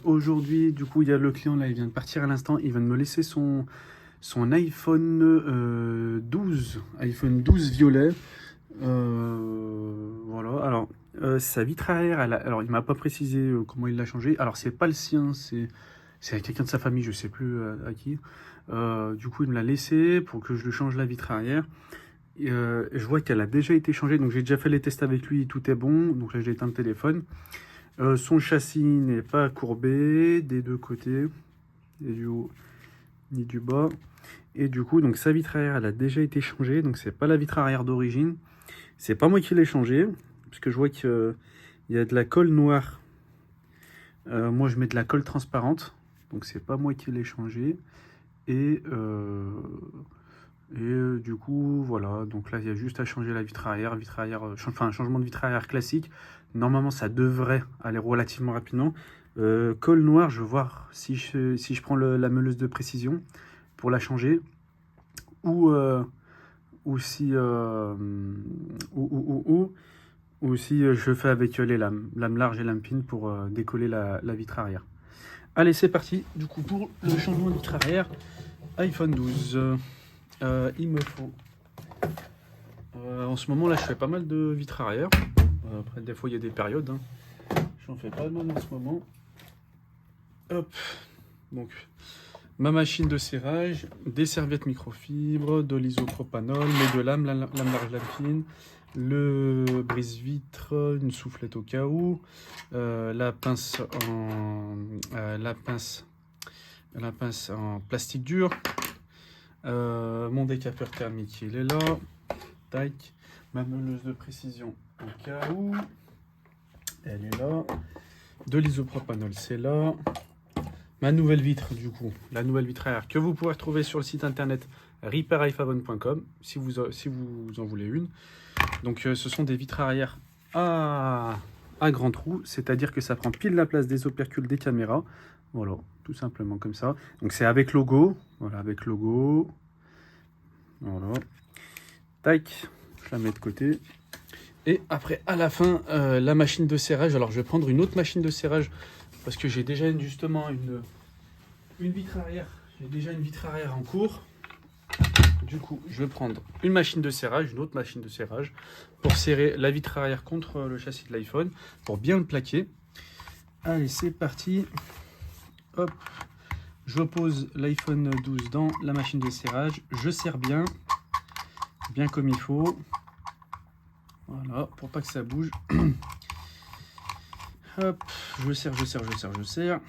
Aujourd'hui, du coup, il y a le client là, il vient de partir à l'instant. Il vient de me laisser son iPhone 12, iPhone 12 violet. Voilà. Alors, sa vitre arrière, alors il m'a pas précisé comment il l'a changé. Alors, c'est pas le sien, c'est à quelqu'un de sa famille, je sais plus à qui. Du coup, il me l'a laissé pour que je lui change la vitre arrière. Je vois qu'elle a déjà été changée, donc j'ai déjà fait les tests avec lui, tout est bon. Donc là, j'ai éteint le téléphone. Son châssis n'est pas courbé des deux côtés, ni du haut ni du bas. Et du coup, donc sa vitre arrière, elle a déjà été changée. Donc c'est pas la vitre arrière d'origine. C'est pas moi qui l'ai changée, parce que je vois qu'il y a de la colle noire. Moi, je mets de la colle transparente, donc c'est pas moi qui l'ai changée. Et du coup, voilà. Donc là, il y a juste à changer la vitre arrière, enfin un changement de vitre arrière classique. Normalement, ça devrait aller relativement rapidement. Colle noire, je vais voir si je prends la meuleuse de précision pour la changer, ou si je fais avec les lames larges et lames fines pour décoller la vitre arrière. Allez, c'est parti. Du coup, pour le changement de vitre arrière, iPhone 12. Il me faut. En ce moment là, je fais pas mal de vitres arrière. Après, des fois, il y a des périodes. Hein. J'en fais pas mal en ce moment. Hop. Donc, ma machine de serrage, des serviettes microfibres, de l'isopropanol, mes deux lames, lame large, lame fine, le brise-vitre, une soufflette au cas où, la pince en plastique dur. Mon décapeur thermique, il est là. Tac. Ma meuleuse de précision au cas où. Elle est là. De l'isopropanol, c'est là. Ma nouvelle vitre, du coup, la nouvelle vitre arrière que vous pourrez retrouver sur le site internet repairiphone.com si vous en voulez une. Donc, ce sont des vitres arrière à grand trou, c'est-à-dire que ça prend pile la place des opercules des caméras. Voilà, tout simplement comme ça. Donc, c'est avec logo. Voilà, avec logo. Voilà. Tac, je la mets de côté. Et après, à la fin, la machine de serrage. Alors, je vais prendre une autre machine de serrage parce que j'ai déjà justement une vitre arrière. J'ai déjà une vitre arrière en cours. Du coup, je vais prendre une machine de serrage, une autre machine de serrage pour serrer la vitre arrière contre le châssis de l'iPhone pour bien le plaquer. Allez, c'est parti. Hop, je pose l'iPhone 12 dans la machine de serrage. Je serre bien comme il faut. Voilà, pour pas que ça bouge. Hop, je serre.